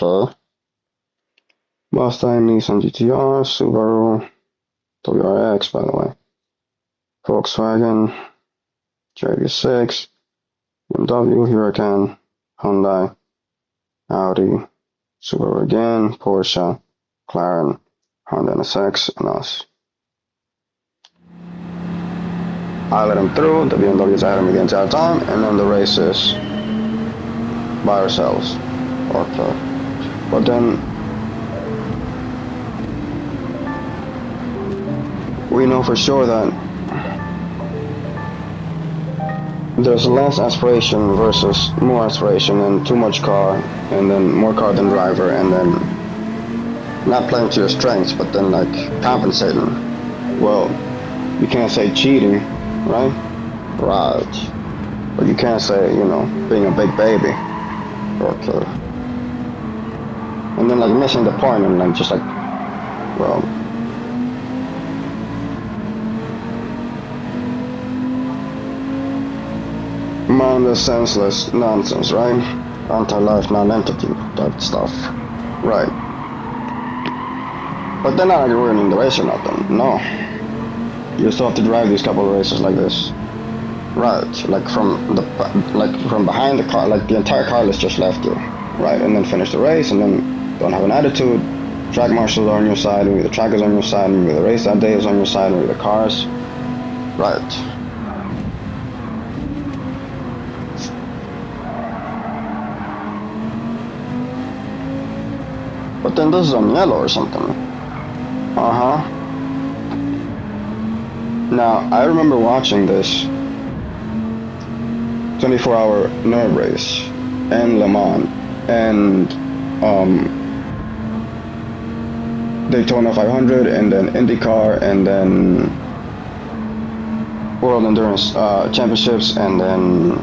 Okay. Mustang, Nissan GTR, Subaru, WRX, by the way. Volkswagen, JV6, BMW, Huracan, Hyundai, Audi, Subaru again, Porsche, McLaren, Honda NSX, and us. I let them through, the BMWs ahead of me the entire time, and then the race is by ourselves. Okay. But then we know for sure that there's less aspiration versus more aspiration, and too much car, and then more car than driver, and then not playing to your strengths, but then like compensating. Well, you can't say cheating, right? Right. But you can't say, being a big baby. Okay. And then like missing the point and like just like, well, mindless, senseless nonsense, right? Anti-life, non-entity type stuff. Right. But they're not like ruining the race or nothing. No. You still have to drive these couple of races like this. Right. Like from behind the car, like the entire car list just left you. Right. And then finish the race and then don't have an attitude. Track marshals are on your side, maybe the track is on your side, maybe the race that day is on your side, maybe the cars. Right. But then this is on yellow or something. Uh-huh. Now, I remember watching this 24-hour nerve race and Le Mans and Daytona 500 and then IndyCar and then World Endurance Championships and then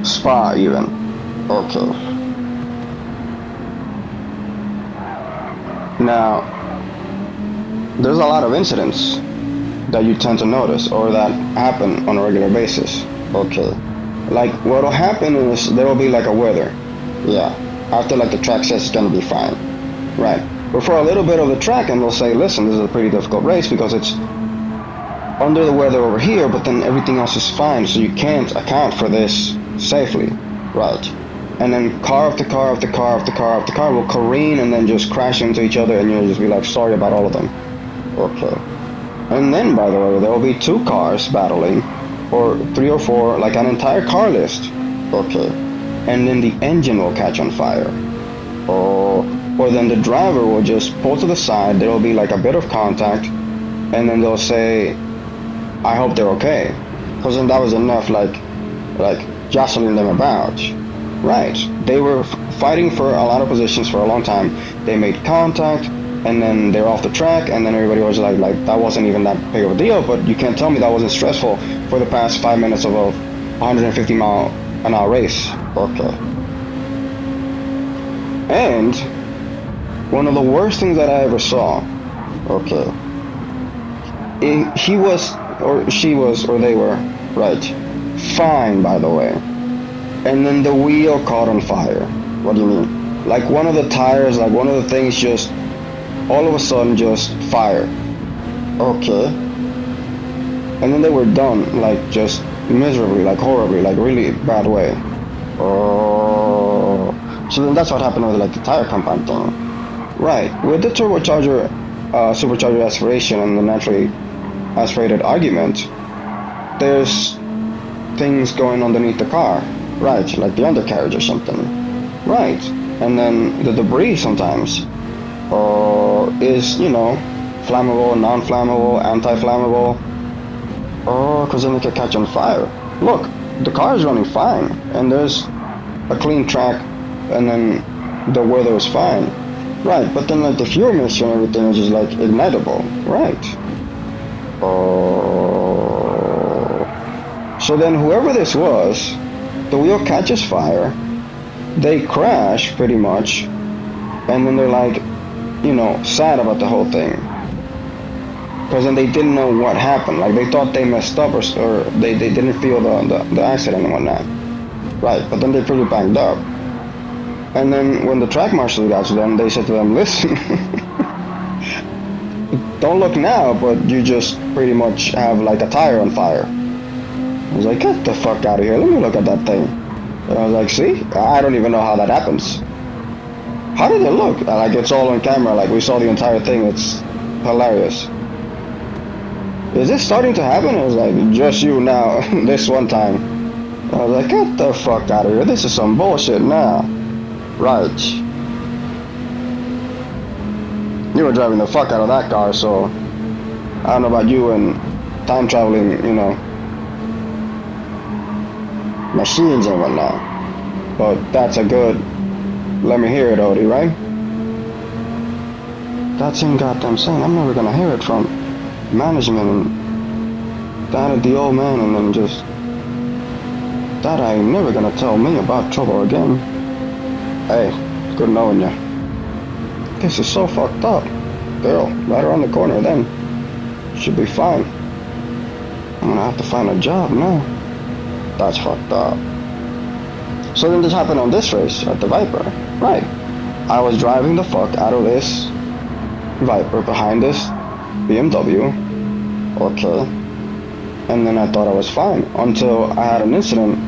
Spa even. Okay. Now, there's a lot of incidents that you tend to notice or that happen on a regular basis. Okay. Like, what'll happen is there will be like a weather. Yeah. After like the track says it's gonna be fine. Right. But for a little bit of the track and they'll say, listen, this is a pretty difficult race because it's under the weather over here, but then everything else is fine, so you can't account for this safely. Right. And then car after car after car after car after car will careen and then just crash into each other and you'll just be like, sorry about all of them. Okay. And then, by the way, there will be two cars battling, or three or four, like an entire car list. Okay. And then the engine will catch on fire. Or then the driver will just pull to the side, there will be like a bit of contact, and then they'll say, I hope they're okay. Because then that was enough, like jostling them about. Right. They were fighting for a lot of positions for a long time. They made contact, and then they're off the track, and then everybody was like that wasn't even that big of a deal, but you can't tell me that wasn't stressful for the past 5 minutes of a 150-mile-an-hour race. Okay. And one of the worst things that I ever saw, okay, he was, or she was, or they were, right, fine, by the way. And then the wheel caught on fire. What do you mean? Like one of the tires, like one of the things just, all of a sudden just fire. Okay. And then they were done, like just miserably, like horribly, like really bad way. Oh. So then that's what happened with like the tire compound thing. Right. With the turbocharger, supercharger aspiration and the naturally aspirated argument, there's things going underneath the car. Right, like the undercarriage or something. Right. And then the debris sometimes is, flammable, non-flammable, anti-flammable. Because then it can catch on fire. Look, the car is running fine, and there's a clean track, and then the weather is fine. Right, but then like the fuel mixture and everything is just like ignitable. Right. So then whoever this was, the wheel catches fire, they crash pretty much, and then they're like, sad about the whole thing. because then they didn't know what happened. Like they thought they messed up, or they didn't feel the accident and whatnot. Right, but then they pretty banged up. And then when the track marshal got to them, they said to them, listen, don't look now, but you just pretty much have like a tire on fire. I was like, get the fuck out of here, let me look at that thing. And I was like, see, I don't even know how that happens. How did it look? Like it's all on camera, like we saw the entire thing, it's hilarious. Is this starting to happen? I was like, just you now, this one time. I was like, get the fuck out of here, this is some bullshit now. Right. You were driving the fuck out of that car, so I don't know about you and time traveling, you know, machines and whatnot. But that's a good, let me hear it, Odie, right? That's in goddamn saying. I'm never gonna hear it from management and that at the old man, and then just that I ain't never gonna tell me about trouble again. Hey, good knowing ya. This is so fucked up. Girl, right around the corner then. Should be fine. I'm gonna have to find a job now. That's fucked up. So then this happened on this race at the Viper. Right. I was driving the fuck out of this Viper behind this BMW. Okay. And then I thought I was fine until I had an incident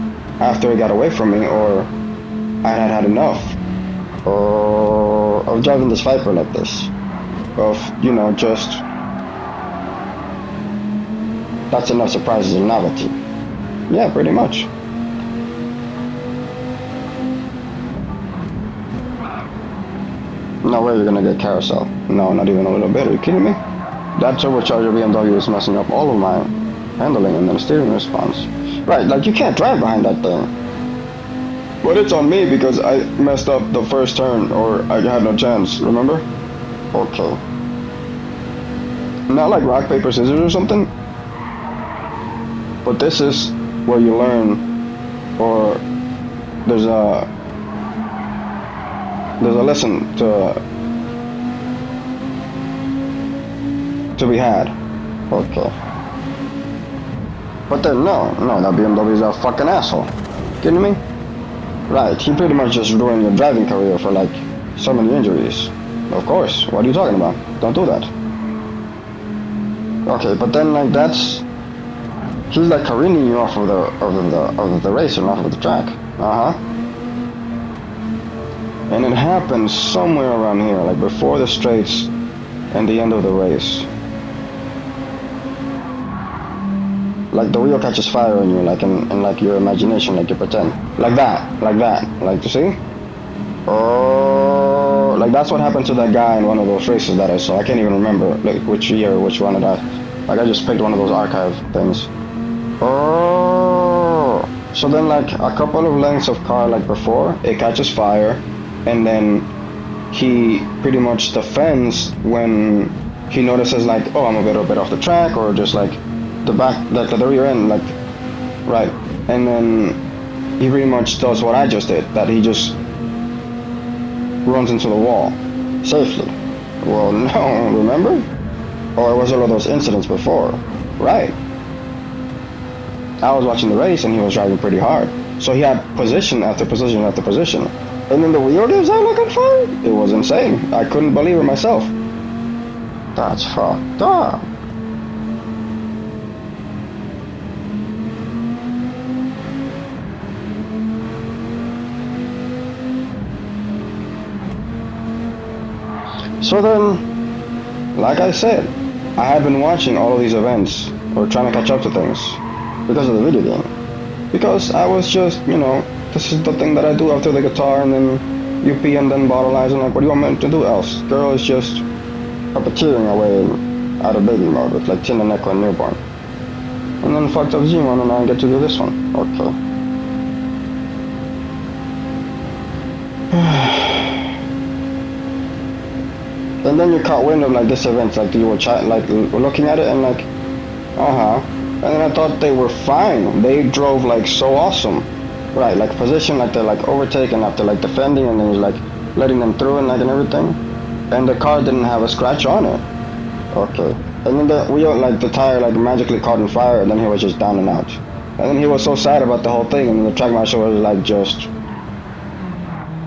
after it got away from me, or I had had enough of driving this Viper like this. Of, you know, just that's enough surprises and novelty. Yeah, pretty much. No way you're gonna get carousel. No, not even a little bit. Are you kidding me? That turbocharger BMW is messing up all of my handling and then steering response. Right, like you can't drive behind that thing. But it's on me because I messed up the first turn, or I had no chance, remember? Okay. Not like rock, paper, scissors or something. But this is where you learn, or there's a lesson to be had. Okay. But then no, that BMW is a fucking asshole. Kidding me? Right, he pretty much just ruined your driving career for like so many injuries. Of course, what are you talking about? Don't do that. Okay, but then like he's like careening you off of the race and off of the track. And it happens somewhere around here, like before the straights and the end of the race. Like the wheel catches fire on you, like in like your imagination, like you pretend. Like that. Like, you see? Oh, like that's what happened to that guy in one of those races that I saw. I can't even remember like which year, which one of that. Like I just picked one of those archive things. Oh, so then like a couple of lengths of car like before, it catches fire, and then he pretty much defends when he notices like, oh, I'm a little bit off the track, or just like the back, like the rear end, like, right. And then he pretty much does what I just did, that he just runs into the wall safely. Well, no, remember? Or it was all of those incidents before, right? I was watching the race and he was driving pretty hard, so he had position after position after position, and then the wheel was out looking fine. It was insane. I couldn't believe it myself. That's fucked up. So then, like I said, I had been watching all of these events, or trying to catch up to things, because of the video game. Because I was just, you know, this is the thing that I do after the guitar, and then UP, and then bottle eyes, and like, what do you want me to do else? Girl is just puppeteering away out of baby mode with like Tin and Echo and Newborn. And then fucked up G1, and I get to do this one. Okay. And then you caught wind of like this event, like you were like looking at it and like, and then I thought they were fine. They drove like so awesome, right? Like position, like they're like overtaking after like defending, and then like letting them through and like and everything. And the car didn't have a scratch on it. Okay. And then the wheel, like the tire, like magically caught on fire, and then he was just down and out. And then he was so sad about the whole thing, and the track marshal was like, just,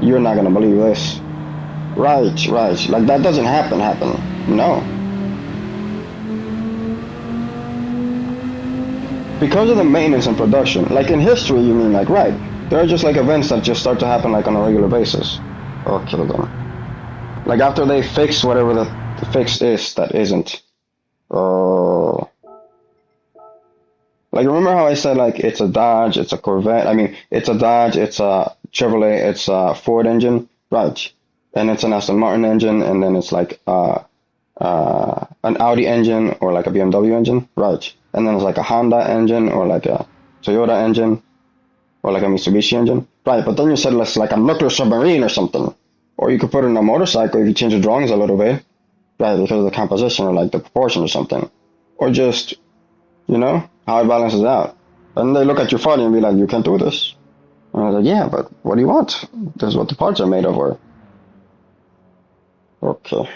you're not gonna believe this. Right, right. Like that doesn't happen. No. Because of the maintenance and production. Like in history, you mean like, right. There are just like events that just start to happen like on a regular basis. Okay then. Like after they fix whatever the fix is that isn't. Oh. Like remember how I said like it's a Dodge, it's a Corvette. I mean, it's a Dodge, it's a Chevrolet, it's a Ford engine, right? And it's an Aston Martin engine, and then it's like an Audi engine or like a BMW engine, right? And then it's like a Honda engine or like a Toyota engine or like a Mitsubishi engine, right? But then you said it's like a nuclear submarine or something, or you could put it in a motorcycle if you change the drawings a little bit, right? Because of the composition or like the proportion or something, or just how it balances out. And they look at your body and be like, you can't do this. And I was like, yeah, but what do you want? This is what the parts are made of. Or okay.